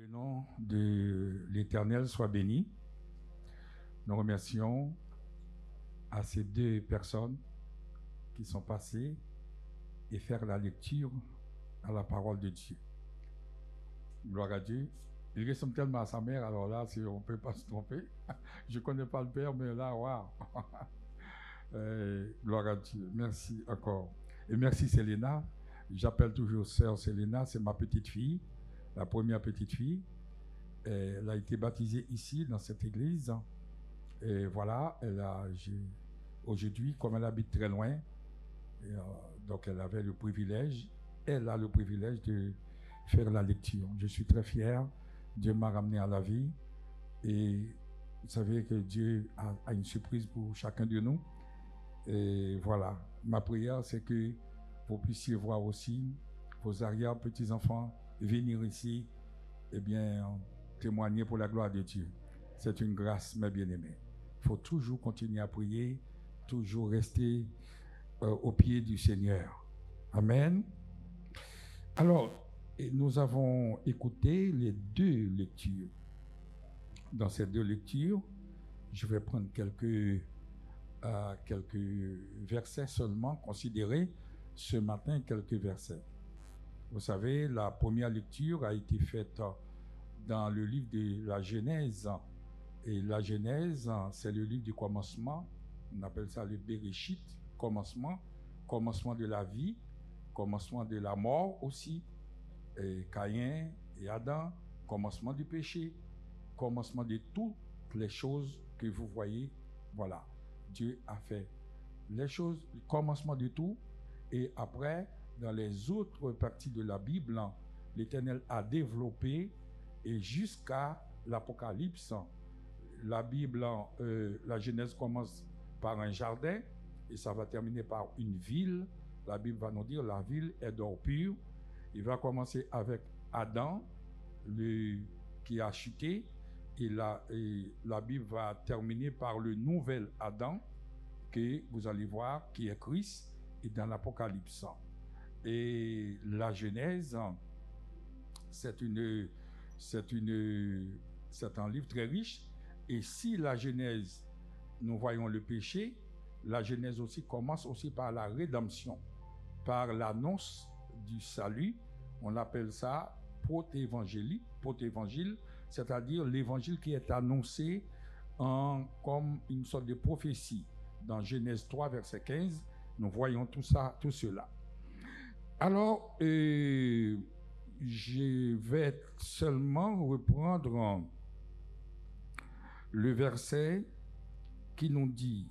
le nom de l'Éternel soit béni. Nous remercions à ces deux personnes qui sont passées et faire la lecture à la parole de Dieu. Gloire à Dieu. Il ressemble tellement à sa mère, alors là, si on ne peut pas se tromper. Je ne connais pas le père, mais là, waouh. Gloire à Dieu. Merci encore. Et merci Selena. J'appelle toujours sœur Selena, c'est ma petite fille, la première petite fille. Elle a été baptisée ici, dans cette église. Et voilà, aujourd'hui, comme elle habite très loin, donc elle a le privilège de faire la lecture. Je suis très fier. Dieu m'a ramené à la vie. Et vous savez que Dieu a une surprise pour chacun de nous. Et voilà, ma prière, c'est que vous puissiez voir aussi vos arrière-petits-enfants venir ici, et bien, témoigner pour la gloire de Dieu. C'est une grâce, mes bien-aimés. Il faut toujours continuer à prier, toujours rester au pied du Seigneur. Amen. Alors, nous avons écouté les deux lectures. Dans ces deux lectures, je vais prendre quelques versets seulement, considérer ce matin quelques versets. Vous savez, la première lecture a été faite dans le livre de la Genèse. Et la Genèse, c'est le livre du commencement. On appelle ça le Bereshit, commencement de la vie, commencement de la mort aussi. Et Caïn et Adam, commencement du péché, commencement de toutes les choses que vous voyez. Voilà, Dieu a fait les choses, le commencement de tout. Et après, dans les autres parties de la Bible, l'Éternel a développé, et jusqu'à l'Apocalypse, la Bible, la Genèse commence par un jardin et ça va terminer par une ville. La Bible va nous dire la ville est d'or pur. Il va commencer avec Adam, qui a chuté, et la Bible va terminer par le nouvel Adam, que vous allez voir, qui est Christ, et dans l'Apocalypse. Et la Genèse, c'est un livre très riche. Et si la Genèse, nous voyons le péché, la Genèse aussi commence aussi par la rédemption, par l'annonce du salut. On appelle ça protévangile, c'est-à-dire l'évangile qui est annoncé comme une sorte de prophétie. Dans Genèse 3, verset 15, nous voyons tout cela. Alors, je vais seulement reprendre le verset qui nous dit: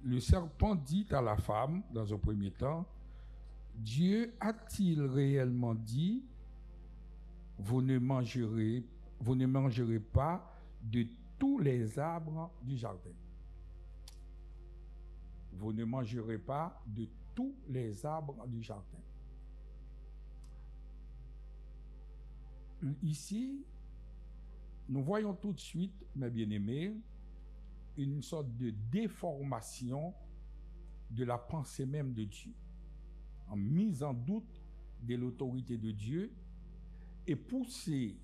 le serpent dit à la femme, dans un premier temps, Dieu a-t-il réellement dit, vous ne mangerez pas de tous les arbres du jardin? Vous ne mangerez pas de tous les arbres du jardin. Ici, nous voyons tout de suite, mes bien-aimés, une sorte de déformation de la pensée même de Dieu, en mise en doute de l'autorité de Dieu, et pousser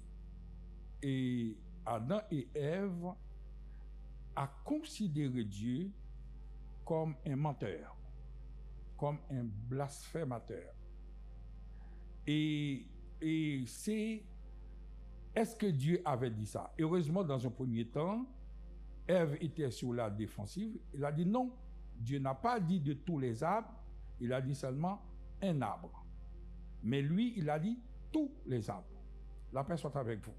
Adam et Ève à considérer Dieu comme un menteur, comme un blasphémateur. Et est-ce que Dieu avait dit ça? Heureusement, dans un premier temps, Ève était sur la défensive. Il a dit non, Dieu n'a pas dit de tous les arbres, il a dit seulement un arbre. Mais lui, il a dit tous les arbres. La paix soit avec vous.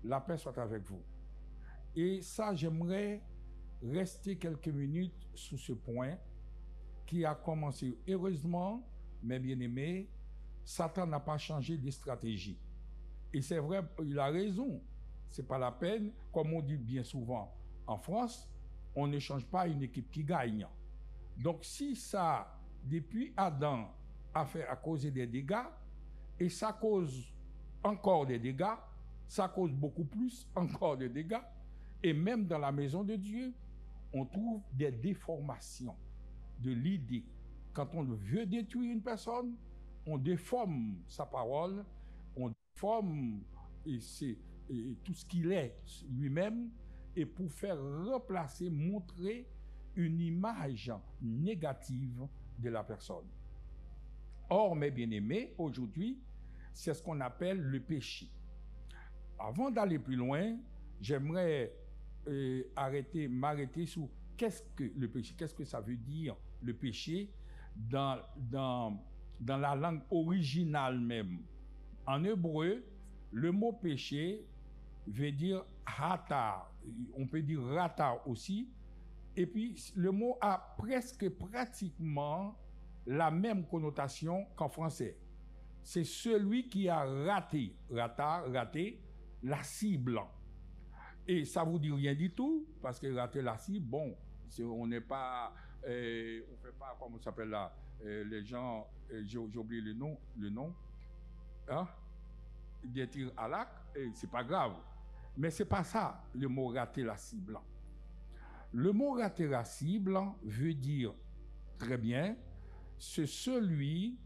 La paix soit avec vous. Et ça, j'aimerais rester quelques minutes sur ce point qui a commencé. Heureusement, mes bien-aimés, Satan n'a pas changé de stratégie. Et c'est vrai, il a raison. C'est pas la peine, comme on dit bien souvent en France, on ne change pas une équipe qui gagne. Donc si ça, depuis Adam, a causé des dégâts, et ça cause encore des dégâts, ça cause beaucoup plus encore de dégâts, et même dans la maison de Dieu, on trouve des déformations de l'idée. Quand on veut détruire une personne, on déforme sa parole, on déforme tout ce qu'il est lui-même, et pour faire remplacer, montrer une image négative de la personne. Or, mes bien-aimés, aujourd'hui, c'est ce qu'on appelle le péché. Avant d'aller plus loin, j'aimerais m'arrêter sur qu'est-ce que le péché, qu'est-ce que ça veut dire le péché dans la langue originale même. En hébreu, le mot péché veut dire hata, on peut dire rata aussi, et puis le mot a presque pratiquement la même connotation qu'en français. C'est celui qui a raté la cible. Et ça vous dit rien du tout, parce que rater la cible, bon, on n'est pas, on fait pas, comment ça s'appelle là, les gens, j'ai oublié le nom, hein, des tirs à l'arc, c'est pas grave. Mais c'est pas ça, le mot rater la cible. Le mot rater la cible veut dire, très bien, c'est celui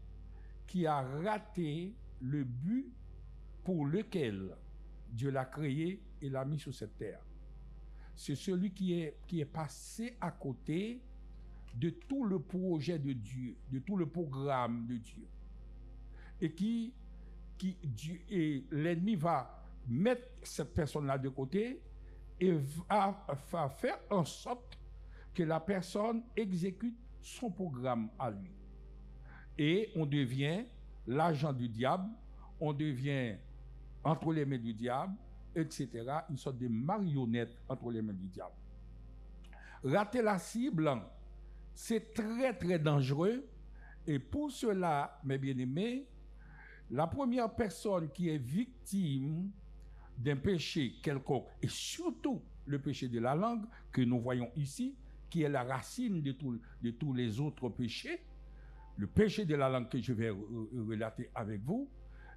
qui a raté le but pour lequel Dieu l'a créé et l'a mis sur cette terre. C'est celui qui est passé à côté de tout le projet de Dieu, de tout le programme de Dieu. Et l'ennemi va mettre cette personne-là de côté et va faire en sorte que la personne exécute son programme à lui. Et on devient l'agent du diable, on devient entre les mains du diable, etc., une sorte de marionnette entre les mains du diable. Rater la cible, c'est très très dangereux, et pour cela, mes bien-aimés, la première personne qui est victime d'un péché quelconque, et surtout le péché de la langue que nous voyons ici, qui est la racine de tous les autres péchés, le péché de la langue que je vais relater avec vous,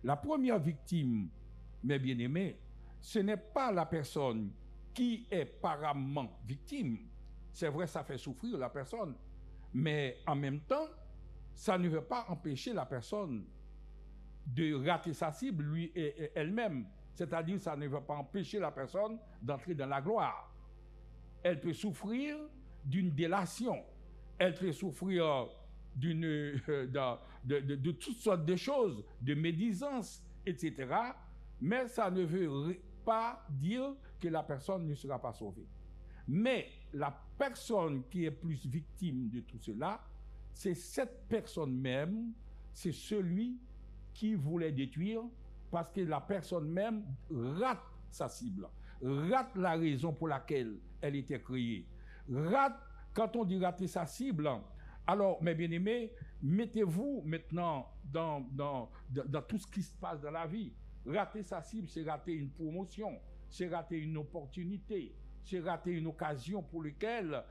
la première victime, mes bien-aimés, ce n'est pas la personne qui est apparemment victime. C'est vrai, ça fait souffrir la personne, mais en même temps, ça ne veut pas empêcher la personne de rater sa cible, lui et elle-même. C'est-à-dire, ça ne veut pas empêcher la personne d'entrer dans la gloire. Elle peut souffrir d'une délation. Elle peut souffrir de toutes sortes de choses, de médisance, etc. Mais ça ne veut pas dire que la personne ne sera pas sauvée. Mais la personne qui est plus victime de tout cela, c'est cette personne même, c'est celui qui voulait détruire, parce que la personne même rate sa cible, rate la raison pour laquelle elle était créée, rate, quand on dit rater sa cible, alors, mes bien-aimés, mettez-vous maintenant dans tout ce qui se passe dans la vie. Rater sa cible, c'est rater une promotion, c'est rater une opportunité, c'est rater une occasion pour laquelle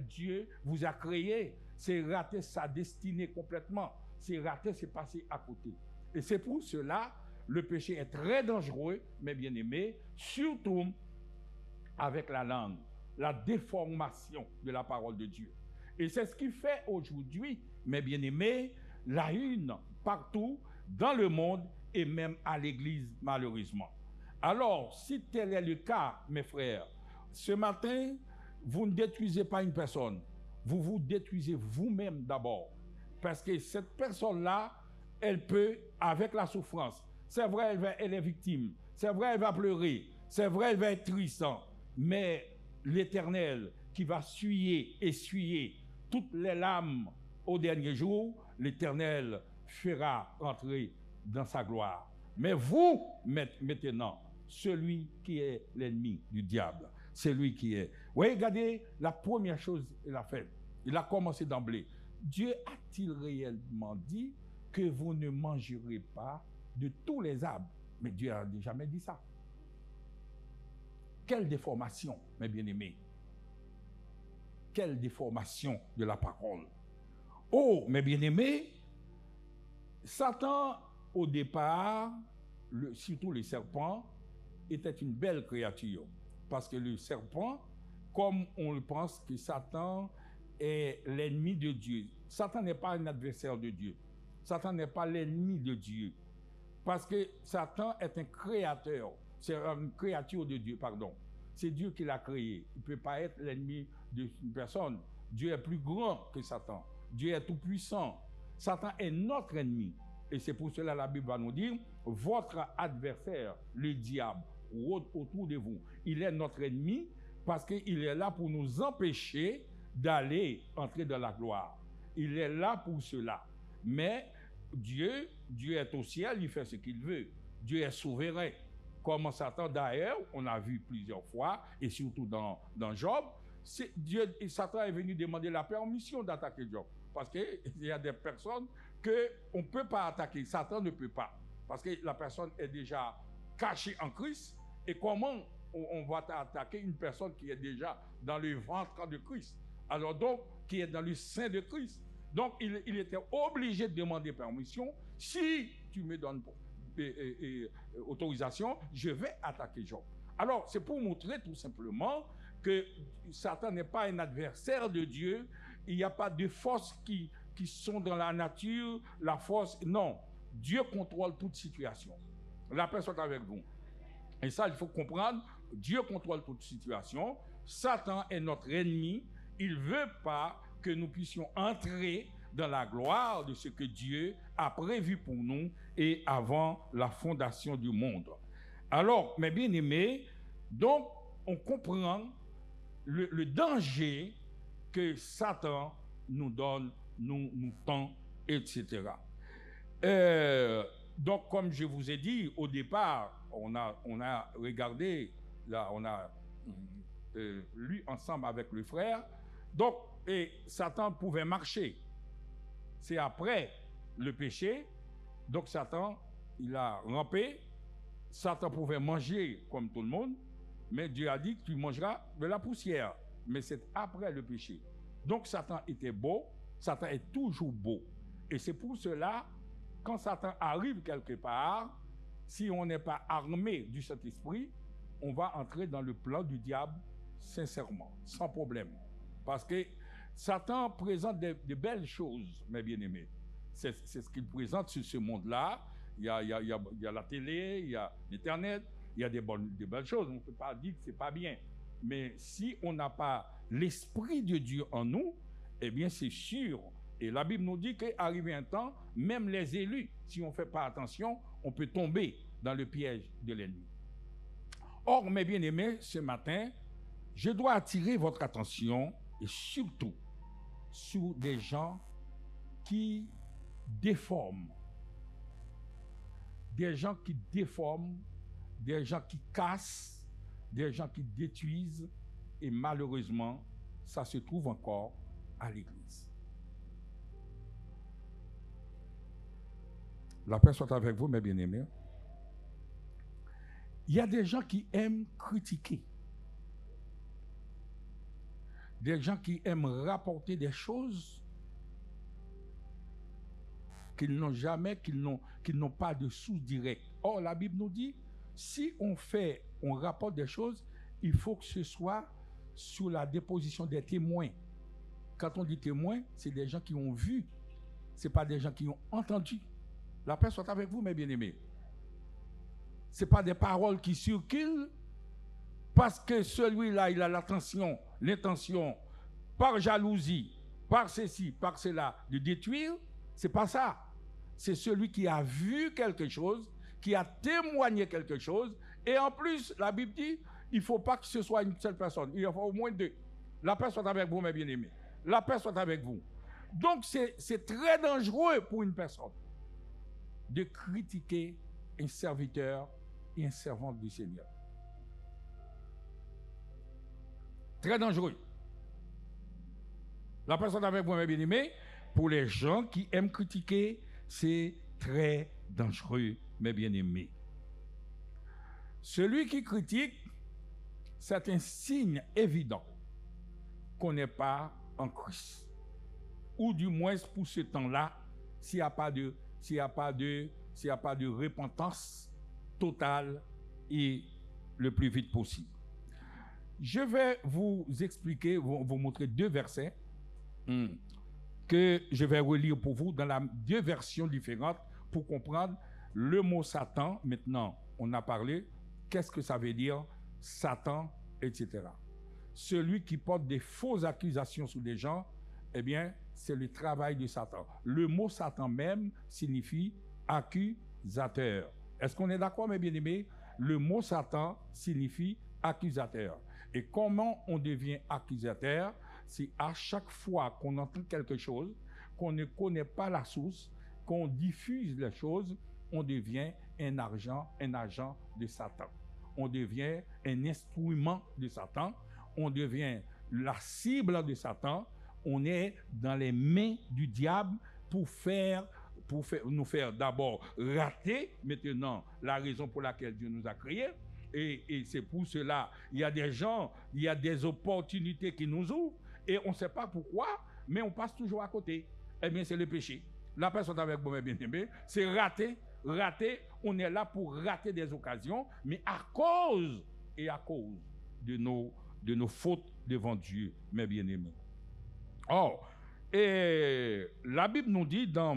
Dieu vous a créé, c'est rater sa destinée complètement, c'est rater, c'est passer à côté. Et c'est pour cela, le péché est très dangereux, mes bien-aimés, surtout avec la langue, la déformation de la parole de Dieu. Et c'est ce qui fait aujourd'hui, mes bien-aimés, la une partout dans le monde et même à l'église, malheureusement. Alors, si tel est le cas, mes frères, ce matin, vous ne détruisez pas une personne, vous vous détruisez vous-même d'abord. Parce que cette personne-là, elle peut, avec la souffrance, c'est vrai, elle est victime, c'est vrai, elle va pleurer, c'est vrai, elle va être triste, mais l'Éternel qui va essuyer toutes les larmes au dernier jour, l'Éternel fera entrer dans sa gloire. Mais vous, maintenant, celui qui est l'ennemi du diable, celui qui est... Oui, regardez, la première chose qu'il a faite, il a commencé d'emblée. Dieu a-t-il réellement dit que vous ne mangerez pas de tous les arbres? Mais Dieu n'a jamais dit ça. Quelle déformation, mes bien-aimés. Quelle déformation de la parole. Oh, mes bien-aimés, Satan, au départ, surtout le serpent, était une belle créature. Parce que le serpent, comme on le pense que Satan est l'ennemi de Dieu. Satan n'est pas un adversaire de Dieu. Satan n'est pas l'ennemi de Dieu. Parce que Satan est un créateur. C'est une créature de Dieu, pardon. C'est Dieu qui l'a créé. Il ne peut pas être l'ennemi d'une personne. Dieu est plus grand que Satan. Dieu est tout puissant. Satan est notre ennemi. Et c'est pour cela que la Bible va nous dire, votre adversaire, le diable, autour de vous, il est notre ennemi parce qu'il est là pour nous empêcher d'aller entrer dans la gloire. Il est là pour cela. Mais Dieu est au ciel, il fait ce qu'il veut. Dieu est souverain. Comme Satan, d'ailleurs, on a vu plusieurs fois, et surtout dans Job, Satan est venu demander la permission d'attaquer Job. Parce qu'il y a des personnes qu'on ne peut pas attaquer. Satan ne peut pas. Parce que la personne est déjà cachée en Christ. Et comment on va attaquer une personne qui est déjà dans le ventre de Christ? Alors donc, qui est dans le sein de Christ. Donc, il était obligé de demander permission. Si tu me donnes autorisation, je vais attaquer Job. Alors, c'est pour montrer tout simplement que Satan n'est pas un adversaire de Dieu. Il n'y a pas de forces qui sont dans la nature, la force. Non, Dieu contrôle toute situation. La paix soit avec vous. Et ça, il faut comprendre, Dieu contrôle toute situation. Satan est notre ennemi. Il ne veut pas que nous puissions entrer dans la gloire de ce que Dieu a prévu pour nous et avant la fondation du monde. Alors, mes bien-aimés, donc, on comprend le danger que Satan nous donne, nous tend, etc. Donc, comme je vous ai dit, au départ, on a regardé, là, on a lu ensemble avec le frère. Donc, et Satan pouvait marcher. C'est après le péché. Donc, Satan, il a rampé. Satan pouvait manger comme tout le monde. Mais Dieu a dit que tu mangeras de la poussière. Mais c'est après le péché. Donc, Satan était beau. Satan est toujours beau. Et c'est pour cela, quand Satan arrive quelque part, si on n'est pas armé du Saint-Esprit, on va entrer dans le plan du diable sincèrement, sans problème. Parce que Satan présente de belles choses, mes bien-aimés. C'est ce qu'il présente sur ce monde-là. Il y a la télé, il y a l'Internet, il y a des belles choses. On ne peut pas dire que ce n'est pas bien. Mais si on n'a pas l'Esprit de Dieu en nous, eh bien c'est sûr. Et la Bible nous dit qu'arrivé un temps, même les élus, si on ne fait pas attention, on peut tomber dans le piège de l'ennemi. Or, mes bien-aimés, ce matin, je dois attirer votre attention et surtout sur des gens qui déforment, des gens qui cassent, des gens qui détruisent, et malheureusement, ça se trouve encore à l'Église. La paix soit avec vous, mes bien-aimés. Il y a des gens qui aiment critiquer. Des gens qui aiment rapporter des choses qu'ils n'ont jamais, qu'ils n'ont pas de source directe. Or, la Bible nous dit, si on rapporte des choses, il faut que ce soit sur la déposition des témoins. Quand on dit témoins, c'est des gens qui ont vu, ce n'est pas des gens qui ont entendu. La paix soit avec vous, mes bien-aimés. Ce n'est pas des paroles qui circulent parce que celui-là, il a l'intention, par jalousie, par ceci, par cela, de détruire. Ce n'est pas ça. C'est celui qui a vu quelque chose, qui a témoigné quelque chose. Et en plus, la Bible dit, il ne faut pas que ce soit une seule personne. Il faut au moins deux. La paix soit avec vous, mes bien-aimés. La paix soit avec vous. Donc, c'est très dangereux pour une personne de critiquer un serviteur et un servant du Seigneur. Très dangereux. La personne avec vous, mes bien-aimés, pour les gens qui aiment critiquer, c'est très dangereux, mes bien-aimés. Celui qui critique, c'est un signe évident qu'on n'est pas en Christ. Ou du moins pour ce temps-là, s'il n'y a pas de repentance totale et le plus vite possible. Je vais vous expliquer, vous montrer deux versets que je vais relire pour vous dans deux versions différentes pour comprendre le mot Satan. Maintenant, on a parlé, qu'est-ce que ça veut dire, Satan, etc. Celui qui porte des fausses accusations sur des gens, eh bien, c'est le travail de Satan. Le mot Satan même signifie accusateur. Est-ce qu'on est d'accord, mes bien-aimés? Le mot Satan signifie accusateur. Et comment on devient accusateur? C'est à chaque fois qu'on entend quelque chose, qu'on ne connaît pas la source, qu'on diffuse les choses, on devient un agent de Satan. On devient un instrument de Satan. On devient la cible de Satan. On est dans les mains du diable pour nous faire d'abord rater maintenant la raison pour laquelle Dieu nous a créés. Et c'est pour cela, il y a des gens, il y a des opportunités qui nous ouvrent et on ne sait pas pourquoi, mais on passe toujours à côté. Eh bien, c'est le péché. La personne avec vous, bien aimé, c'est rater. On est là pour rater des occasions, mais à cause de nos fautes devant Dieu, mes bien-aimés. Or, et la Bible nous dit dans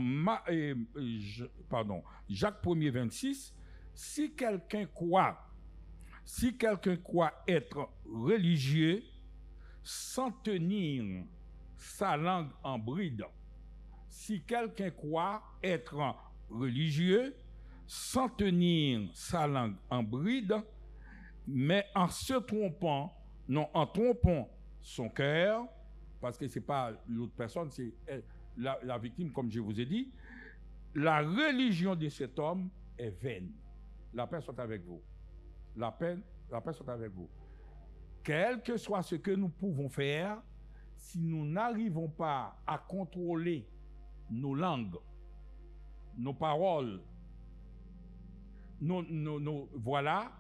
Jacques 1er 26, si quelqu'un croit être religieux sans tenir sa langue en bride, si quelqu'un croit être religieux sans tenir sa langue en bride, mais en se trompant, en trompant son cœur, parce que ce n'est pas l'autre personne, c'est la victime, comme je vous ai dit, la religion de cet homme est vaine. La paix soit avec vous. La paix soit avec vous. Quel que soit ce que nous pouvons faire, si nous n'arrivons pas à contrôler nos langues, nos paroles, voilà,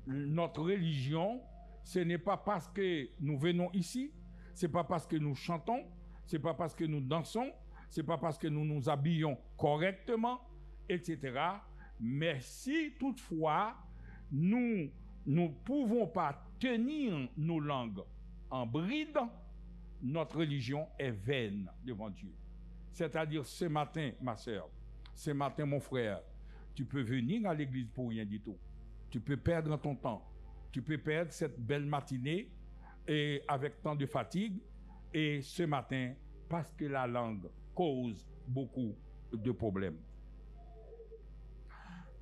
notre religion, ce n'est pas parce que nous venons ici, ce n'est pas parce que nous chantons, ce n'est pas parce que nous dansons, ce n'est pas parce que nous nous habillons correctement, etc. Mais si toutefois, nous ne pouvons pas tenir nos langues en bride, notre religion est vaine devant Dieu. C'est-à-dire, ce matin, ma soeur, ce matin, mon frère, tu peux venir à l'église pour rien du tout. Tu peux perdre ton temps. Tu peux perdre cette belle matinée et avec tant de fatigue. Et ce matin, parce que la langue cause beaucoup de problèmes.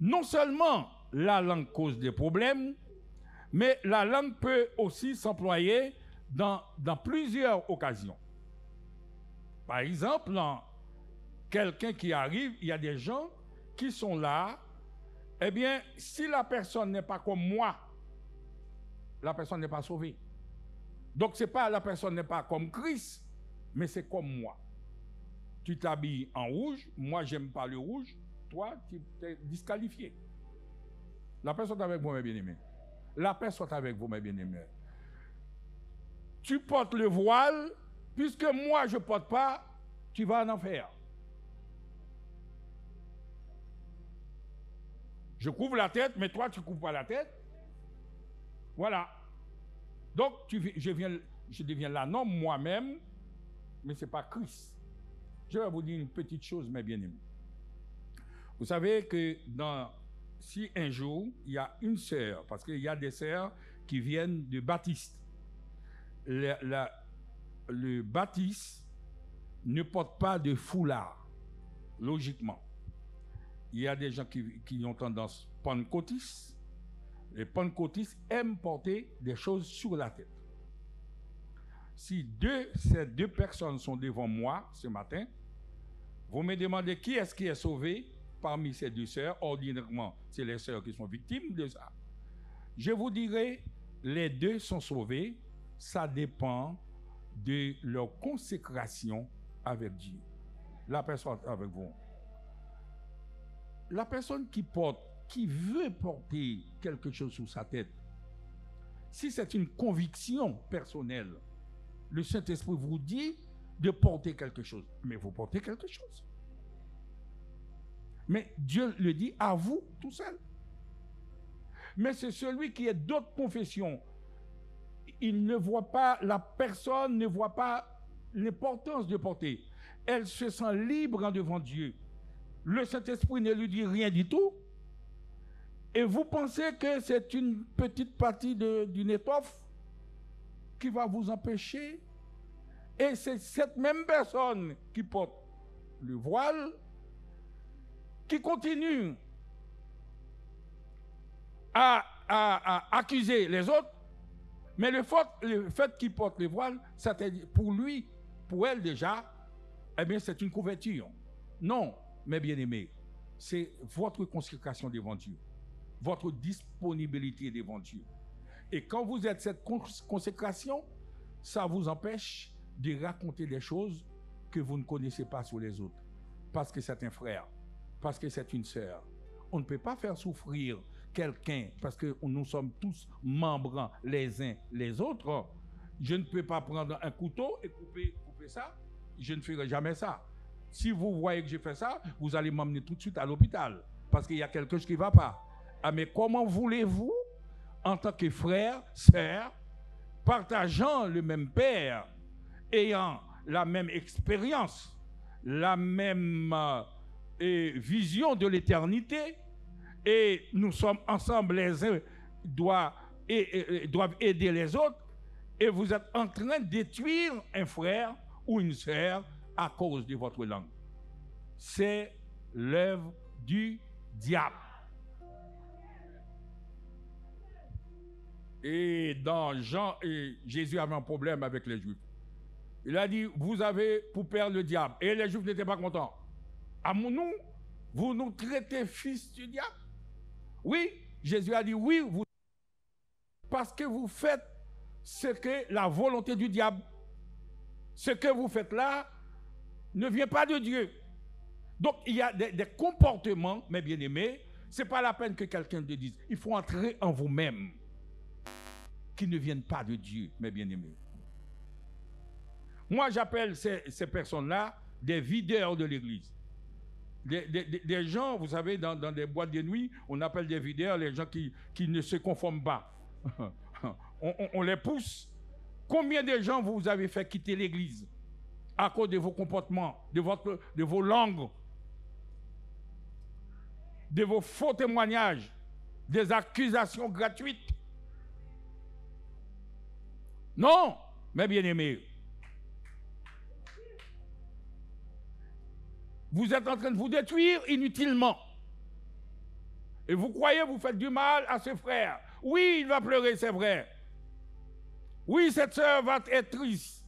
Non seulement la langue cause des problèmes, mais la langue peut aussi s'employer dans plusieurs occasions. Par exemple, quelqu'un qui arrive, il y a des gens qui sont là, eh bien, si la personne n'est pas comme moi, la personne n'est pas sauvée. Donc, c'est pas la personne n'est pas comme Christ, mais c'est comme moi. Tu t'habilles en rouge, moi, j'aime pas le rouge, toi, tu es disqualifié. La paix soit avec vous, mes bien-aimés. La paix soit avec vous, mes bien-aimés. Tu portes le voile, puisque moi, je ne porte pas, tu vas en enfer. Je couvre la tête, mais toi, tu ne couvres pas la tête. Voilà. Donc, je deviens la norme moi-même, mais ce n'est pas Christ. Je vais vous dire une petite chose, mes bien-aimés. Vous savez que si un jour, il y a une sœur, parce qu'il y a des sœurs qui viennent de baptiste. Le baptiste ne porte pas de foulard, logiquement. Il y a des gens qui ont tendance pentecôtistes. Les pentecôtistes aiment porter des choses sur la tête. Si ces deux personnes sont devant moi ce matin, vous me demandez qui est sauvé parmi ces deux sœurs. Ordinairement, c'est les sœurs qui sont victimes de ça. Je vous dirai, les deux sont sauvés. Ça dépend de leur consécration avec Dieu. La personne avec vous. La personne qui veut porter quelque chose sur sa tête, si c'est une conviction personnelle, le Saint-Esprit vous dit de porter quelque chose, mais vous portez quelque chose. Mais Dieu le dit à vous tout seul. Mais c'est celui qui est d'autres confessions. Il ne voit pas, la personne ne voit pas l'importance de porter. elle se sent libre en devant Dieu. Le Saint-Esprit ne lui dit rien du tout. Et vous pensez que c'est une petite partie d'une étoffe qui va vous empêcher. Et c'est cette même personne qui porte le voile qui continue à accuser les autres. Mais le fait qu'il porte le voile, pour lui, pour elle déjà, eh bien c'est une couverture. Non, mes bien-aimés, c'est votre consécration devant Dieu, votre disponibilité devant Dieu. Et quand vous êtes cette consécration, ça vous empêche de raconter des choses que vous ne connaissez pas sur les autres. Parce que c'est un frère, parce que c'est une sœur. On ne peut pas faire souffrir quelqu'un parce que nous sommes tous membres les uns les autres. Je ne peux pas prendre un couteau et couper ça. Je ne ferai jamais ça. Si vous voyez que je fais ça, vous allez m'emmener tout de suite à l'hôpital parce qu'il y a quelque chose qui ne va pas. Ah, mais comment voulez-vous, en tant que frère, sœur, partageant le même père, ayant la même expérience, la même vision de l'éternité, et nous sommes ensemble, les uns doivent aider les autres, et vous êtes en train de détruire un frère ou une sœur à cause de votre langue. C'est l'œuvre du diable. Et dans Jean, Jésus avait un problème avec les Juifs. Il a dit, vous avez pour père le diable. Et les Juifs n'étaient pas contents. À nous, vous nous traitez fils du diable. Oui, Jésus a dit, oui, parce que vous faites ce que la volonté du diable. Ce que vous faites là ne vient pas de Dieu. Donc, il y a des comportements, mes bien-aimés, ce n'est pas la peine que quelqu'un te dise. Il faut entrer en vous-même, qui ne viennent pas de Dieu, mes bien-aimés. Moi, j'appelle ces personnes-là des videurs de l'église. Des gens, vous savez, dans des boîtes de nuit, on appelle des videurs les gens qui ne se conforment pas. on les pousse. Combien de gens vous avez fait quitter l'église à cause de vos comportements, de vos langues, de vos faux témoignages, des accusations gratuites? Non, mes bien-aimés. Vous êtes en train de vous détruire inutilement. Et vous croyez vous faites du mal à ce frère. Oui, il va pleurer, c'est vrai. Oui, cette sœur va être triste.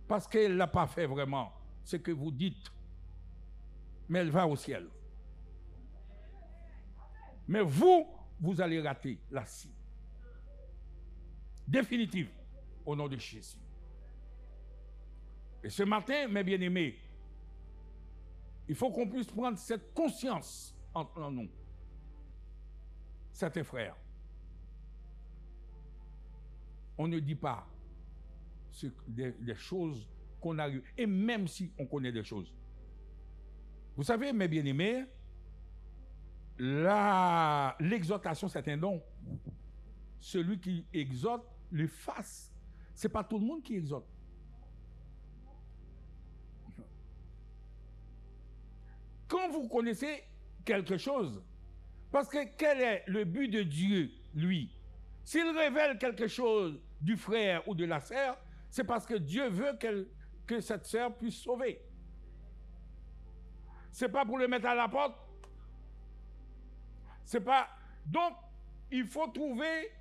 Parce qu'elle n'a pas fait vraiment ce que vous dites. Mais elle va au ciel. Mais vous allez rater la cible. Définitive. Au nom de Jésus. Et ce matin, mes bien-aimés, il faut qu'on puisse prendre cette conscience en nous. Certains frères, on ne dit pas des choses qu'on a eues, et même si on connaît des choses. Vous savez, mes bien-aimés, l'exhortation, c'est un don. Celui qui exhorte le fasse. Ce n'est pas tout le monde qui exhorte. Quand vous connaissez quelque chose, parce que quel est le but de Dieu, lui? S'il révèle quelque chose du frère ou de la sœur, c'est parce que Dieu veut que cette sœur puisse sauver. Ce n'est pas pour le mettre à la porte. C'est pas. Donc, il faut trouver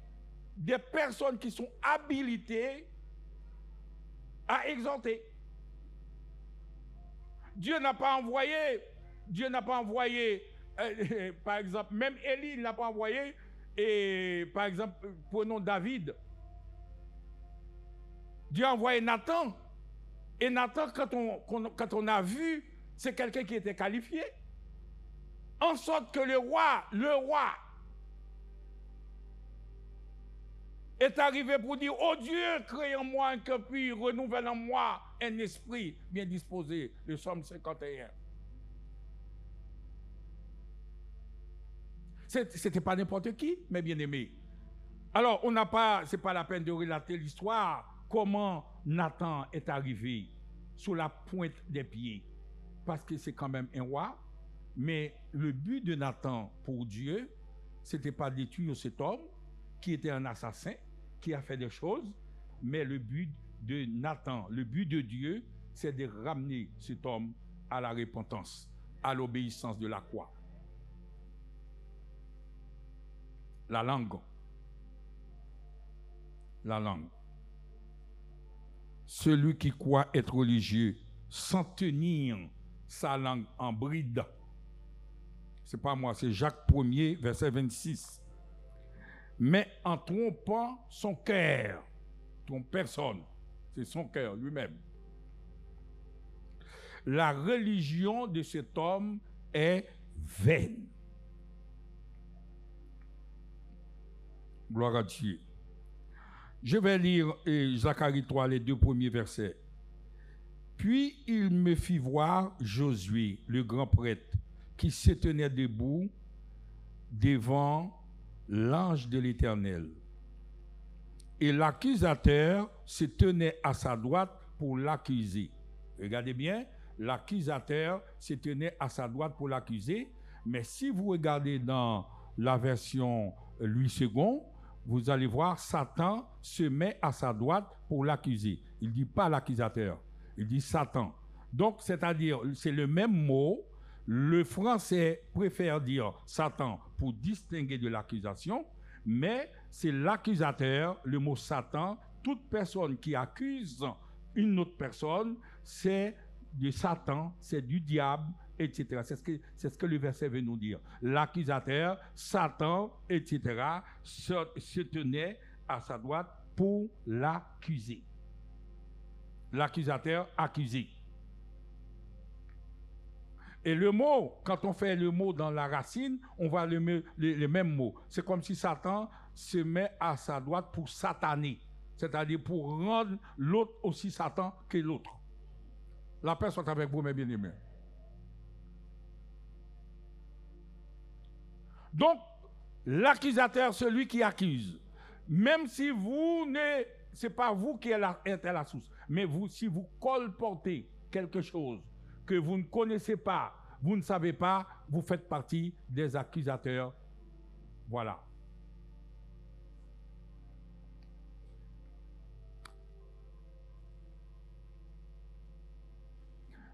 des personnes qui sont habilitées à exhorter. Dieu n'a pas envoyé, par exemple, même Élie ne l'a pas envoyé, et par exemple, prenons David. Dieu a envoyé Nathan, et Nathan, quand on a vu, c'est quelqu'un qui était qualifié, en sorte que le roi, est arrivé pour dire, oh Dieu, crée en moi un cœur pur, renouvelle en moi un esprit bien disposé. Le Psaume 51. C'était pas n'importe qui, mes bien-aimés. Alors, c'est pas la peine de relater l'histoire, comment Nathan est arrivé sur la pointe des pieds, parce que c'est quand même un roi, mais le but de Nathan pour Dieu, c'était pas de détruire cet homme qui était un assassin, qui a fait des choses, mais le but de Nathan, le but de Dieu, c'est de ramener cet homme à la repentance, à l'obéissance de la croix. La langue. La langue. Celui qui croit être religieux sans tenir sa langue en bride. C'est pas moi, c'est Jacques 1er, verset 26. Mais en trompant son cœur, trompe personne, c'est son cœur lui-même. La religion de cet homme est vaine. Gloire à Dieu. Je vais lire Zacharie 3, les 2 premiers versets. Puis il me fit voir Josué, le grand prêtre, qui se tenait debout devant l'ange de l'Éternel. Et l'accusateur se tenait à sa droite pour l'accuser. Regardez bien, l'accusateur se tenait à sa droite pour l'accuser. Mais si vous regardez dans la version Louis II, vous allez voir, Satan se met à sa droite pour l'accuser. Il ne dit pas l'accusateur, il dit Satan. Donc, c'est-à-dire, c'est le même mot. Le français préfère dire Satan pour distinguer de l'accusation, mais c'est l'accusateur, le mot Satan. Toute personne qui accuse une autre personne, c'est de Satan, c'est du diable, etc. C'est ce que le verset veut nous dire. L'accusateur, Satan, etc., se tenait à sa droite pour l'accuser. L'accusateur accusé. Et le mot, quand on fait le mot dans la racine, on voit le même mot. C'est comme si Satan se met à sa droite pour sataner, c'est-à-dire pour rendre l'autre aussi Satan que l'autre. La paix soit avec vous, mes bien-aimés. Donc, l'accusateur, celui qui accuse, même si vous ne, c'est pas vous qui êtes à la source, mais vous, si vous colportez quelque chose que vous ne connaissez pas, vous ne savez pas, vous faites partie des accusateurs. Voilà.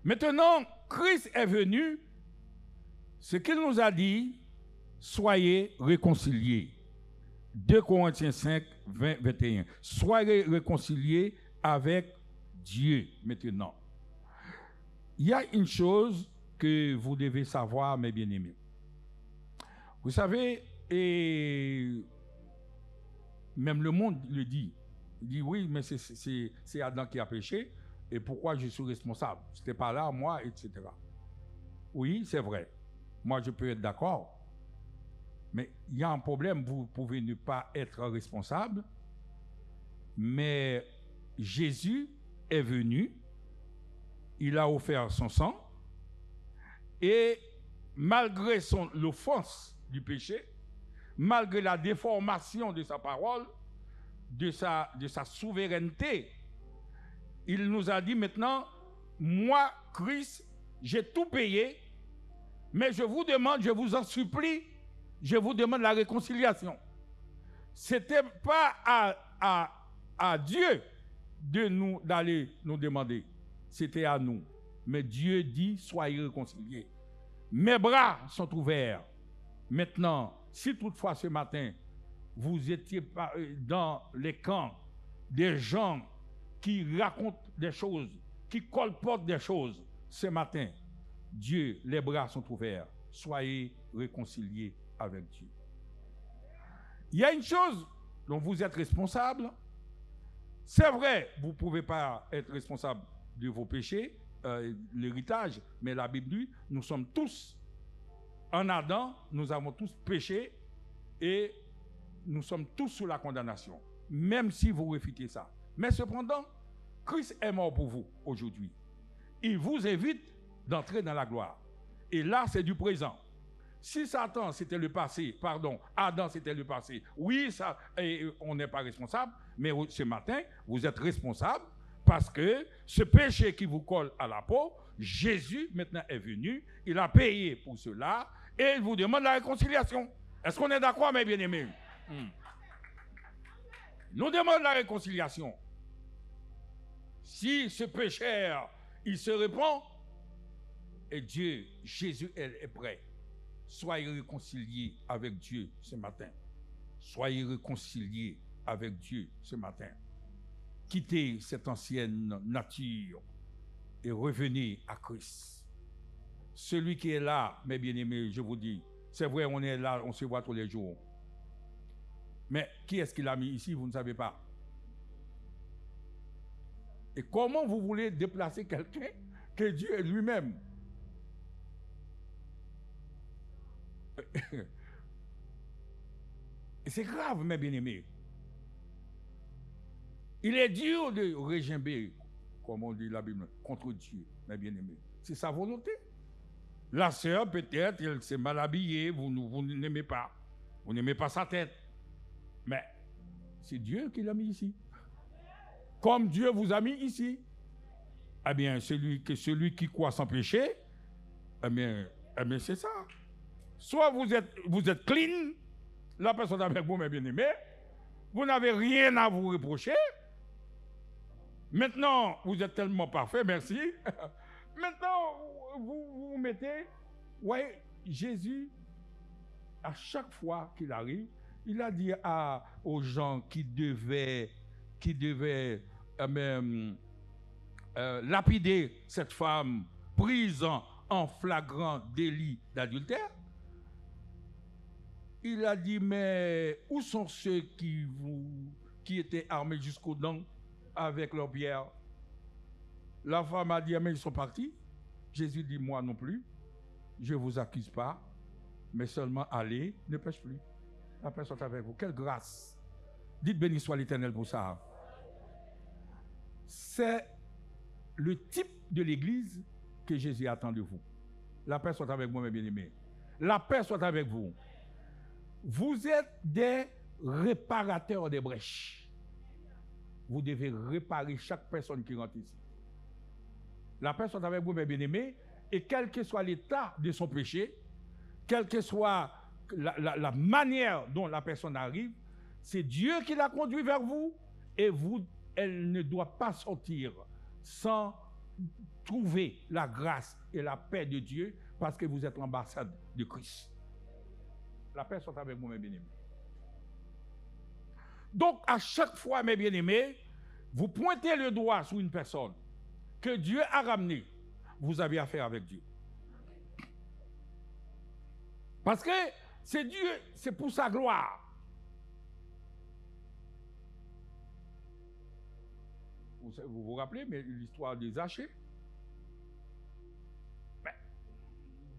Maintenant, Christ est venu, ce qu'il nous a dit, soyez réconciliés. 2 Corinthiens 5, 20, 21. Soyez réconciliés avec Dieu maintenant. Il y a une chose que vous devez savoir, mes bien-aimés. Vous savez, et même le monde le dit. Il dit oui, mais c'est Adam qui a péché, et pourquoi je suis responsable? C'était pas là, moi, etc. Oui, c'est vrai. Moi, je peux être d'accord. Mais il y a un problème, vous pouvez ne pas être responsable, mais Jésus est venu, il a offert son sang, et malgré l'offense du péché, malgré la déformation de sa parole, de sa souveraineté, il nous a dit maintenant, moi, Christ, j'ai tout payé, mais je vous demande, je vous en supplie, je vous demande la réconciliation. Ce n'était pas à Dieu d'aller nous demander, c'était à nous. Mais Dieu dit, soyez réconciliés. Mes bras sont ouverts. Maintenant, si toutefois ce matin, vous étiez dans les camps des gens qui racontent des choses, qui colportent des choses, ce matin, Dieu, les bras sont ouverts. Soyez réconciliés avec Dieu. Il y a une chose dont vous êtes responsable. C'est vrai, vous ne pouvez pas être responsable de vos péchés, l'héritage, mais la Bible dit, nous sommes tous, en Adam, nous avons tous péché et nous sommes tous sous la condamnation, même si vous réfutez ça. Mais cependant, Christ est mort pour vous aujourd'hui. Il vous invite d'entrer dans la gloire. Et là, c'est du présent. Si Satan, c'était le passé, Adam, c'était le passé, oui, ça, on n'est pas responsable, mais ce matin, vous êtes responsable Parce que ce péché qui vous colle à la peau, Jésus maintenant est venu, il a payé pour cela et il vous demande la réconciliation. Est-ce qu'on est d'accord, mes bien-aimés? Nous demandons la réconciliation. Si ce pécheur, il se répand, et Dieu, Jésus, elle est prêt. Soyez réconciliés avec Dieu ce matin. Soyez réconciliés avec Dieu ce matin. Quittez cette ancienne nature et revenez à Christ. Celui qui est là, mes bien-aimés, je vous dis, c'est vrai, on est là, on se voit tous les jours. Mais qui est-ce qu'il a mis ici, vous ne savez pas. Et comment vous voulez déplacer quelqu'un que Dieu est lui-même? Et c'est grave, mes bien-aimés. Il est dur de régimber, comme on dit la Bible, contre Dieu, mes bien-aimés. C'est sa volonté. La sœur, peut-être, elle s'est mal habillée, vous n'aimez pas. Vous n'aimez pas sa tête. Mais c'est Dieu qui l'a mis ici. Comme Dieu vous a mis ici. Eh bien, celui qui croit sans péché, eh bien c'est ça. Soit vous êtes clean, la personne avec vous, mes bien-aimés, vous n'avez rien à vous reprocher. Maintenant, vous êtes tellement parfait, merci. Maintenant, vous mettez, ouais, Jésus, à chaque fois qu'il arrive, il a dit aux gens qui devaient lapider cette femme prise en flagrant délit d'adultère. Il a dit, mais où sont ceux qui étaient armés jusqu'aux dents avec leurs pierres? La femme a dit, mais ils sont partis. Jésus dit, moi non plus, je ne vous accuse pas, mais seulement allez, ne pêche plus. La paix soit avec vous. Quelle grâce. Dites béni soit l'Éternel pour ça. C'est le type de l'Église que Jésus attend de vous. La paix soit avec vous, mes bien-aimés. La paix soit avec vous. Vous êtes des réparateurs des brèches. Vous devez réparer chaque personne qui rentre ici. La paix soit avec vous, mes bien-aimés, et quel que soit l'état de son péché, quelle que soit la manière dont la personne arrive, c'est Dieu qui l'a conduit vers vous, et elle ne doit pas sortir sans trouver la grâce et la paix de Dieu, parce que vous êtes l'ambassade de Christ. La paix soit avec vous, mes bien-aimés. Donc, à chaque fois, mes bien-aimés, vous pointez le doigt sur une personne que Dieu a ramenée, vous avez affaire avec Dieu. Parce que c'est Dieu, c'est pour sa gloire. Vous vous rappelez, mais l'histoire des Zachée?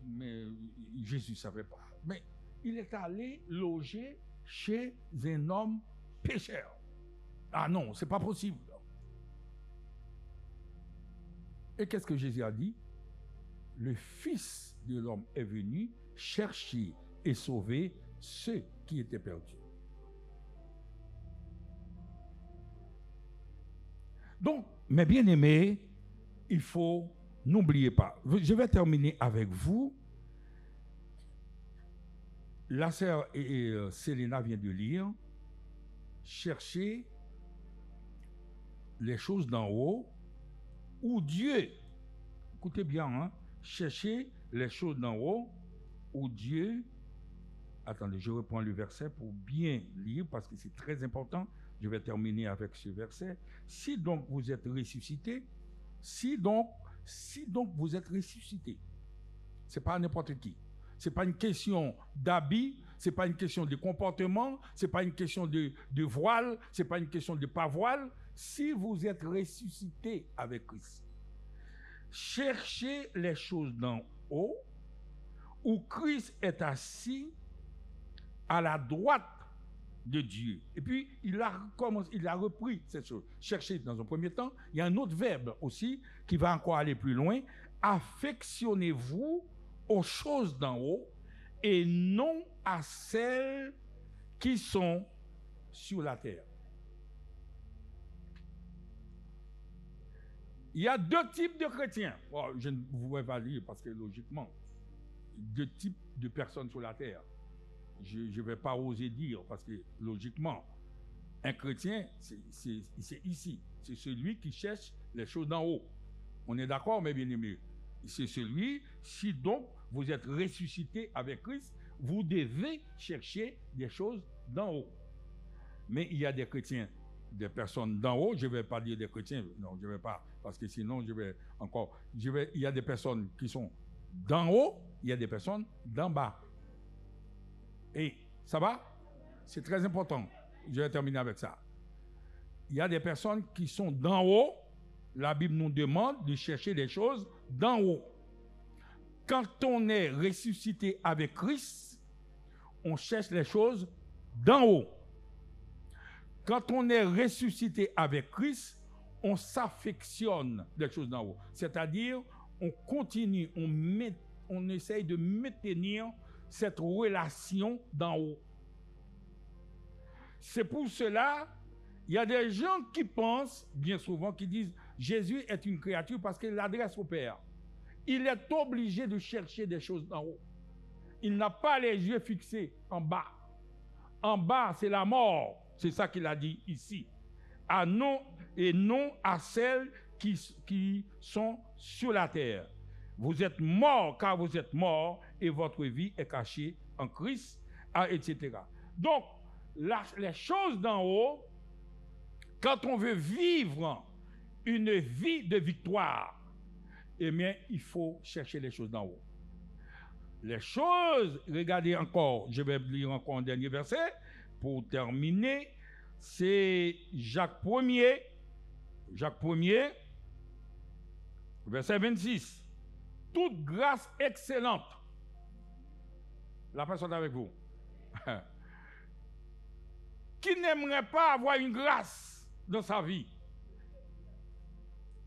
Mais Jésus ne savait pas. Mais il est allé loger chez un homme pécheur. Ah non, c'est pas possible. Et qu'est-ce que Jésus a dit? Le Fils de l'homme est venu chercher et sauver ceux qui étaient perdus. Donc, mes bien-aimés, il faut, n'oubliez pas, je vais terminer avec vous. La sœur Selena vient de lire, chercher les choses d'en haut, où Dieu, écoutez bien, hein, chercher les choses d'en haut, où Dieu, attendez, je reprends le verset pour bien lire, parce que c'est très important, je vais terminer avec ce verset. Si donc vous êtes ressuscité, si donc vous êtes ressuscité, c'est pas n'importe qui. C'est pas une question d'habit, c'est pas une question de comportement, c'est pas une question de voile, c'est pas une question de pas voile. Si vous êtes ressuscité avec Christ, cherchez les choses d'en haut, où Christ est assis à la droite de Dieu. Et puis, il a repris cette chose. Chercher dans un premier temps. Il y a un autre verbe aussi qui va encore aller plus loin. Affectionnez-vous aux choses d'en haut et non à celles qui sont sur la terre. Il y a deux types de chrétiens. Bon, je ne vous vais pas lire parce que logiquement, deux types de personnes sur la terre. Je ne vais pas oser dire parce que logiquement, un chrétien, c'est ici. C'est celui qui cherche les choses d'en haut. On est d'accord, mes bien-aimés? C'est celui, si donc vous êtes ressuscité avec Christ, vous devez chercher des choses d'en haut. Mais il y a des chrétiens, des personnes d'en haut, je ne vais pas dire des chrétiens, non, je ne vais pas, parce que sinon il y a des personnes qui sont d'en haut, il y a des personnes d'en bas. Et ça va? C'est très important. Je vais terminer avec ça. Il y a des personnes qui sont d'en haut. La Bible nous demande de chercher des choses d'en haut. Quand on est ressuscité avec Christ, on cherche les choses d'en haut. Quand on est ressuscité avec Christ, on s'affectionne des choses d'en haut. C'est-à-dire, on continue, on essaye de maintenir cette relation d'en haut. C'est pour cela, il y a des gens qui pensent, bien souvent, qui disent Jésus est une créature parce qu'il l'adresse au Père. Il est obligé de chercher des choses d'en haut. Il n'a pas les yeux fixés en bas. En bas, c'est la mort. C'est ça qu'il a dit ici. À non et non à celles qui sont sur la terre. Vous êtes morts car vous êtes morts et votre vie est cachée en Christ, etc. Donc, les choses d'en haut, quand on veut vivre une vie de victoire, eh bien, il faut chercher les choses d'en haut. Les choses, regardez encore, je vais lire encore un dernier verset pour terminer, c'est Jacques 1er, verset 26. Toute grâce excellente. La personne avec vous. Qui n'aimerait pas avoir une grâce dans sa vie?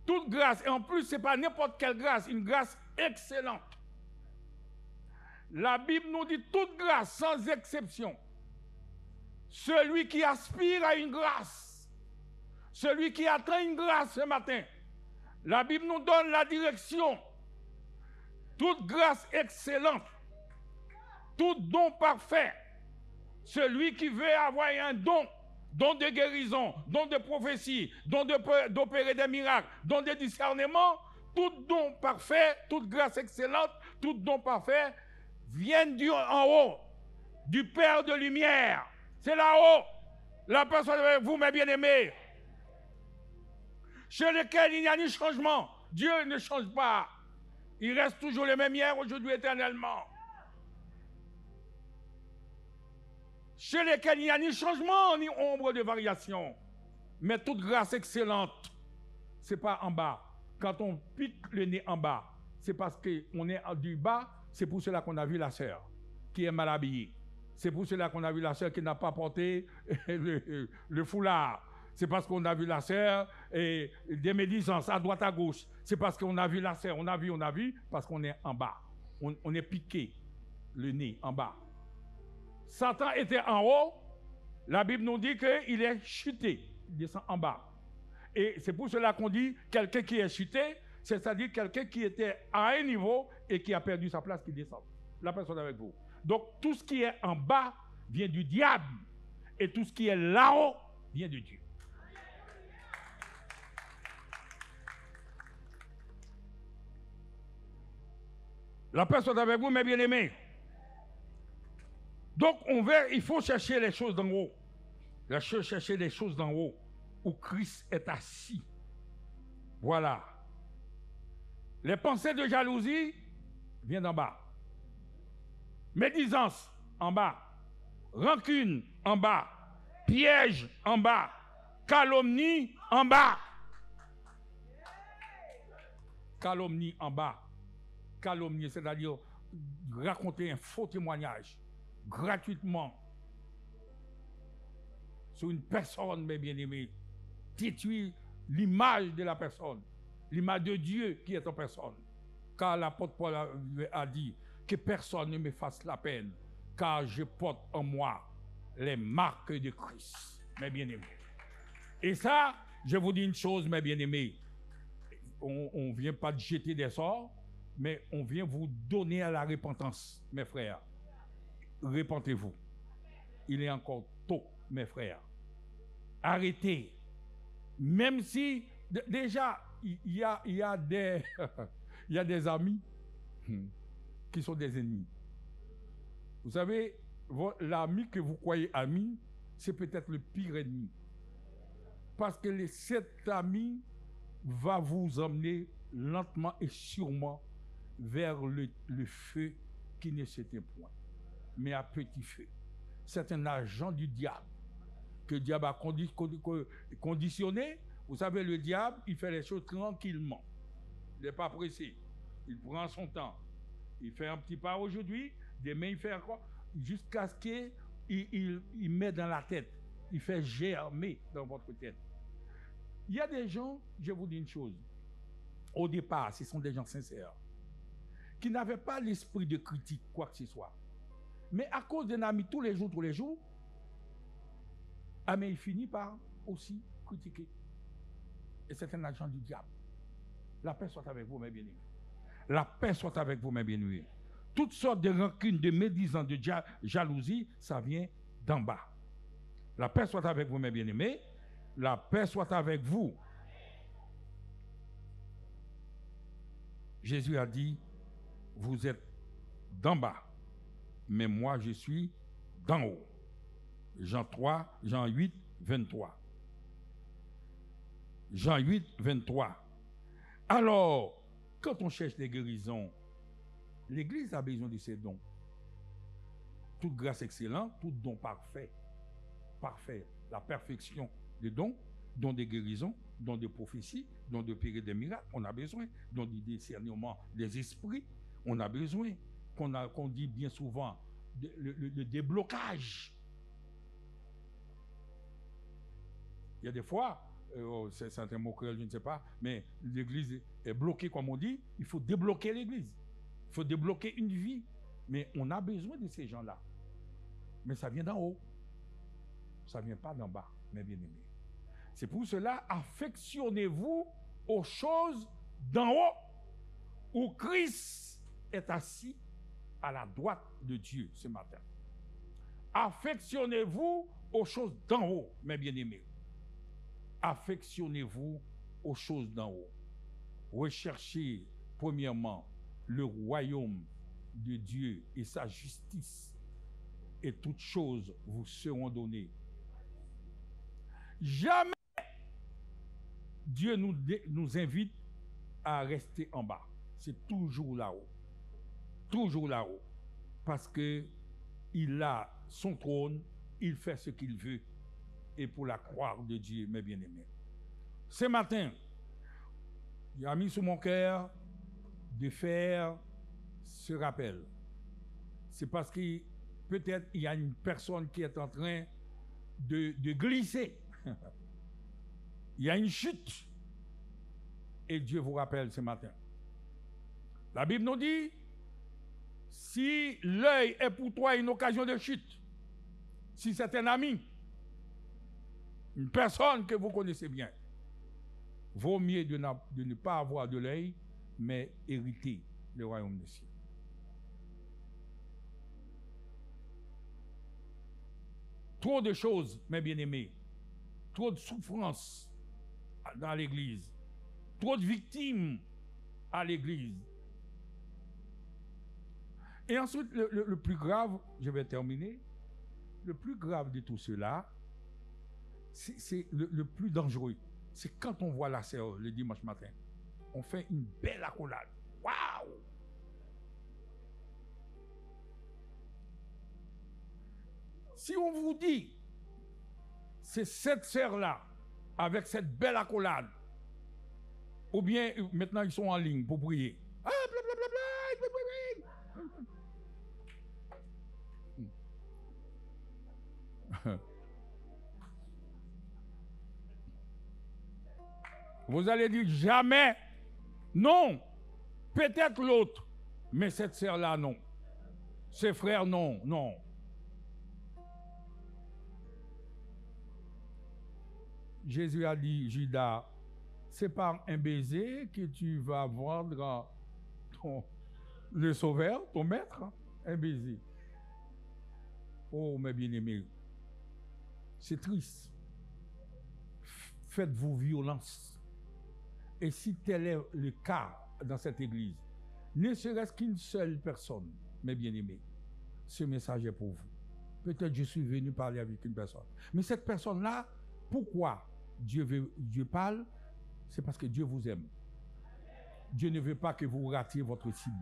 Toute grâce, et en plus, ce n'est pas n'importe quelle grâce, une grâce excellente. La Bible nous dit toute grâce, sans exception. Celui qui aspire à une grâce, celui qui atteint une grâce ce matin, la Bible nous donne la direction. Toute grâce excellente, tout don parfait, celui qui veut avoir un don de guérison, don de prophétie, don d'opérer des miracles, don de discernement, tout don parfait, toute grâce excellente, tout don parfait viennent en haut, du Père de lumière. C'est là-haut, la personne avec vous, mes bien-aimés, chez lequel il n'y a ni changement. Dieu ne change pas. Il reste toujours le même hier, aujourd'hui, éternellement. Chez lesquels il n'y a ni changement, ni ombre de variation. Mais toute grâce excellente, ce n'est pas en bas. Quand on pique le nez en bas, c'est parce qu'on est du bas, c'est pour cela qu'on a vu la sœur qui est mal habillée. C'est pour cela qu'on a vu la sœur qui n'a pas porté le foulard. C'est parce qu'on a vu la sœur et des médisances à droite à gauche. C'est parce qu'on a vu la sœur, on a vu, parce qu'on est en bas. On est piqué, le nez en bas. Satan était en haut, la Bible nous dit qu'il est chuté, il descend en bas. Et c'est pour cela qu'on dit quelqu'un qui est chuté, c'est-à-dire quelqu'un qui était à un niveau et qui a perdu sa place, qui descend. La personne avec vous. Donc tout ce qui est en bas vient du diable et tout ce qui est là-haut vient de Dieu. La personne avec vous, mes bien-aimés. Donc, il faut chercher les choses d'en haut. Chercher les choses d'en haut, où Christ est assis. Voilà. Les pensées de jalousie viennent d'en bas. Médisance, en bas. Rancune, en bas. Piège, en bas. Calomnie, en bas. Calomnie, en bas. Calomnie, c'est-à-dire raconter un faux témoignage gratuitement sur une personne, mes bien-aimés, détruire l'image de la personne, l'image de Dieu qui est en personne. Car l'apôtre Paul a dit que personne ne me fasse la peine, car je porte en moi les marques de Christ, mes bien-aimés. Et ça, je vous dis une chose, mes bien-aimés, on ne vient pas de jeter des sorts, mais on vient vous donner à la repentance, mes frères. Repentez-vous. Il est encore tôt, mes frères. Arrêtez. Même si, déjà, il y a des, il y a des amis qui sont des ennemis. Vous savez, l'ami que vous croyez ami, c'est peut-être le pire ennemi. Parce que cet ami va vous emmener lentement et sûrement vers le feu qui ne s'éteint point, mais à petit feu. C'est un agent du diable que le diable a conditionné. Vous savez, le diable, il fait les choses tranquillement. Il n'est pas pressé. Il prend son temps. Il fait un petit pas aujourd'hui, demain il fait encore, jusqu'à ce qu'il met dans la tête. Il fait germer dans votre tête. Il y a des gens, je vous dis une chose, au départ, ce sont des gens sincères, qui n'avaient pas l'esprit de critique, quoi que ce soit. Mais à cause d'un ami tous les jours, mais il finit par aussi critiquer. Et c'est un agent du diable. La paix soit avec vous, mes bien-aimés. La paix soit avec vous, mes bien-aimés. Toutes sortes de rancunes, de médisance, de jalousie, ça vient d'en bas. La paix soit avec vous, mes bien-aimés. La paix soit avec vous. Jésus a dit, vous êtes d'en bas, mais moi je suis d'en haut. Jean 8, 23. Jean 8, 23. Alors, quand on cherche les guérisons, l'Église a besoin de ces dons. Toute grâce excellente, tout don parfait. Parfait. La perfection des dons des guérisons, dons de prophéties, dons de opérer des miracles, on a besoin. Dons du discernement des esprits, on a besoin. Qu'on dit bien souvent, le déblocage. Il y a des fois, c'est un mot créole, je ne sais pas, mais l'Église est bloquée, comme on dit. Il faut débloquer l'Église. Il faut débloquer une vie. Mais on a besoin de ces gens-là. Mais ça vient d'en haut. Ça ne vient pas d'en bas, mes bien-aimés. C'est pour cela, affectionnez-vous aux choses d'en haut, où Christ est assis à la droite de Dieu ce matin. Affectionnez-vous aux choses d'en haut, mes bien-aimés. Affectionnez-vous aux choses d'en haut. Recherchez premièrement le royaume de Dieu et sa justice, et toutes choses vous seront données. Jamais Dieu nous invite à rester en bas. C'est toujours là-haut. Toujours là-haut. Parce que il a son trône, il fait ce qu'il veut. Et pour la gloire de Dieu, mes bien-aimés. Ce matin, il a mis sur mon cœur de faire ce rappel. C'est parce que peut-être il y a une personne qui est en train de glisser. Il y a une chute. Et Dieu vous rappelle ce matin. La Bible nous dit, si l'œil est pour toi une occasion de chute, si c'est un ami, une personne que vous connaissez bien, vaut mieux de ne pas avoir de l'œil, mais hériter le royaume des cieux. Trop de choses, mes bien-aimés, trop de souffrances dans l'Église, trop de victimes à l'Église. Et ensuite, le plus grave, je vais terminer, le plus grave de tout cela, c'est le plus dangereux. C'est quand on voit la sœur le dimanche matin, on fait une belle accolade. Waouh! Si on vous dit, c'est cette sœur-là, avec cette belle accolade, ou bien maintenant ils sont en ligne pour prier. Ah, blablabla. Vous allez dire jamais, non, peut-être l'autre, mais cette sœur-là, non. Ses frères, non, non. Jésus a dit, Judas, c'est par un baiser que tu vas vendre le sauveur, ton maître, un baiser. Oh, mes bien-aimés, c'est triste. Faites-vous violence. Et si tel est le cas dans cette église, ne serait-ce qu'une seule personne, mes bien-aimés, ce message est pour vous. Peut-être je suis venu parler avec une personne. Mais cette personne-là, pourquoi Dieu parle? C'est parce que Dieu vous aime. Dieu ne veut pas que vous ratiez votre cible.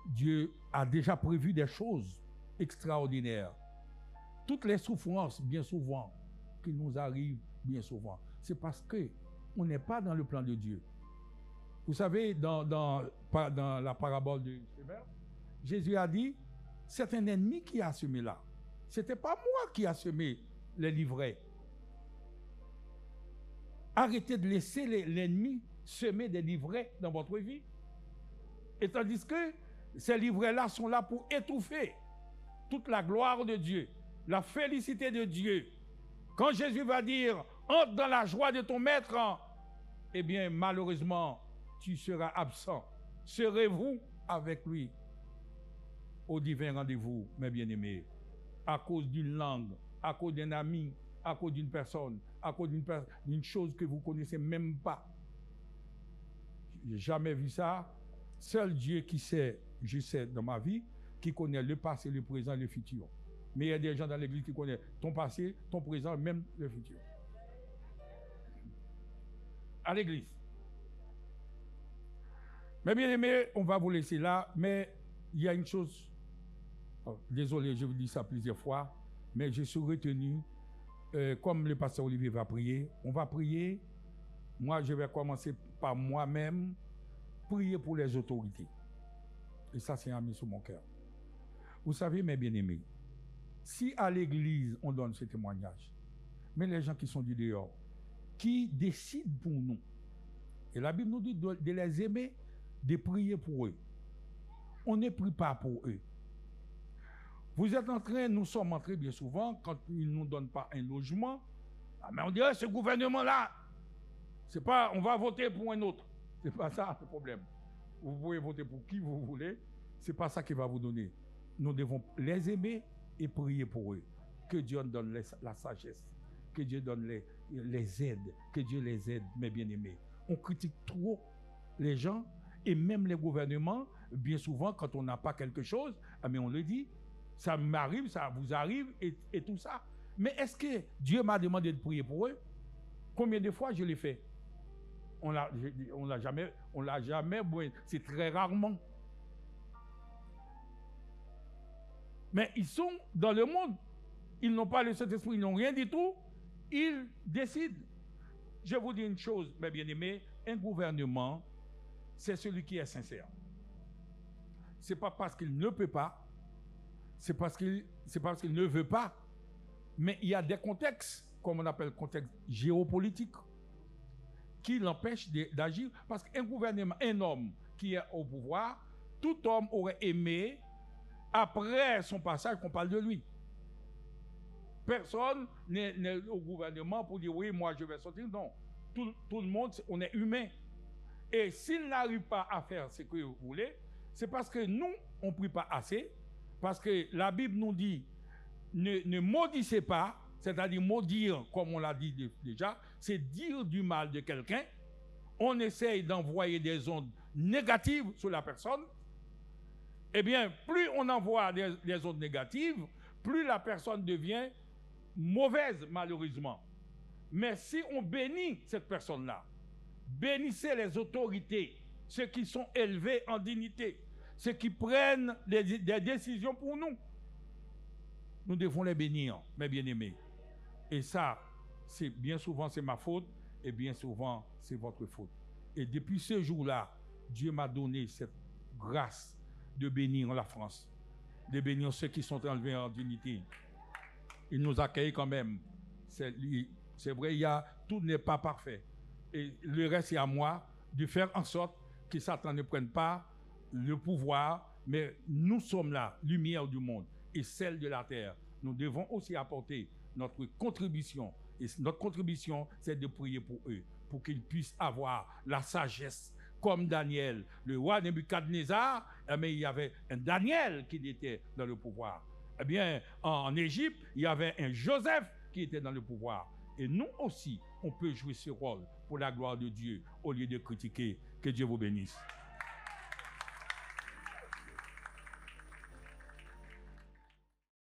Dieu a déjà prévu des choses extraordinaires. Toutes les souffrances, bien souvent, qui nous arrivent, bien souvent, c'est parce qu'on n'est pas dans le plan de Dieu. Vous savez, dans la parabole de Sévère, Jésus a dit, c'est un ennemi qui a semé là. Ce n'était pas moi qui a semé les livrets. Arrêtez de laisser l'ennemi semer des livrets dans votre vie. Et tandis que ces livrets-là sont là pour étouffer toute la gloire de Dieu, la félicité de Dieu. Quand Jésus va dire, entre dans la joie de ton maître, eh bien, malheureusement, tu seras absent. Serez-vous avec lui au divin rendez-vous, mes bien-aimés, à cause d'une langue, à cause d'un ami, à cause d'une personne, à cause d'une chose que vous ne connaissez même pas. Je n'ai jamais vu ça. Seul Dieu qui sait, je sais dans ma vie, qui connaît le passé, le présent et le futur. Mais il y a des gens dans l'église qui connaissent ton passé, ton présent, même le futur. À l'église. Mais bien aimé, on va vous laisser là, mais il y a une chose. Oh, désolé, je vous dis ça plusieurs fois, mais je suis retenu. Comme le pasteur Olivier va prier, on va prier. Moi, je vais commencer par moi-même, prier pour les autorités. Et ça, c'est mis sur mon cœur. Vous savez, mes bien-aimés, si à l'église, on donne ce témoignage, mais les gens qui sont du dehors, qui décident pour nous, et la Bible nous dit de les aimer, de prier pour eux. On ne prie pas pour eux. Nous sommes en train bien souvent, quand ils ne nous donnent pas un logement, mais on dirait ce gouvernement-là, c'est pas, on va voter pour un autre. C'est pas ça le problème. Vous pouvez voter pour qui vous voulez, c'est pas ça qui va vous donner. Nous devons les aimer et prier pour eux. Que Dieu donne la sagesse, que Dieu donne les aides, que Dieu les aide, mes bien-aimés. On critique trop les gens et même les gouvernements, bien souvent, quand on n'a pas quelque chose, mais on le dit, ça m'arrive, ça vous arrive et tout ça. Mais est-ce que Dieu m'a demandé de prier pour eux? Combien de fois je l'ai fait? On l'a jamais, c'est très rarement. Mais ils sont dans le monde, ils n'ont pas le Saint-Esprit, ils n'ont rien du tout, ils décident. Je vous dis une chose, mes bien-aimés, un gouvernement, c'est celui qui est sincère. Ce n'est pas parce qu'il ne peut pas, c'est parce qu'il ne veut pas, mais il y a des contextes, comme on appelle contexte géopolitique, qui l'empêchent d'agir, parce qu'un gouvernement, un homme qui est au pouvoir, tout homme aurait aimé, après son passage, qu'on parle de lui. Personne n'est au gouvernement pour dire oui, moi je vais sortir. Non, tout le monde, on est humain. Et s'il n'arrive pas à faire ce que vous voulez, c'est parce que nous, on ne prie pas assez, parce que la Bible nous dit ne maudissez pas, c'est-à-dire maudire, comme on l'a dit déjà, c'est dire du mal de quelqu'un. On essaye d'envoyer des ondes négatives sur la personne. Eh bien, plus on envoie des ondes négatives, plus la personne devient mauvaise, malheureusement. Mais si on bénit cette personne-là, bénissez les autorités, ceux qui sont élevés en dignité, ceux qui prennent des décisions pour nous. Nous devons les bénir, mes bien-aimés. Et ça, c'est bien souvent c'est ma faute, et bien souvent c'est votre faute. Et depuis ce jour-là, Dieu m'a donné cette grâce de bénir la France, de bénir ceux qui sont enlevés en dignité. Il nous accueille quand même. C'est vrai, tout n'est pas parfait. Et le reste, c'est à moi de faire en sorte que Satan ne prenne pas le pouvoir, mais nous sommes la lumière du monde et celle de la terre. Nous devons aussi apporter notre contribution. Et notre contribution, c'est de prier pour eux. pour qu'ils puissent avoir la sagesse comme Daniel. Le roi Nebuchadnezzar, mais il y avait un Daniel qui était dans le pouvoir. Eh bien, en Égypte, il y avait un Joseph qui était dans le pouvoir. Et nous aussi, on peut jouer ce rôle pour la gloire de Dieu au lieu de critiquer. Que Dieu vous bénisse.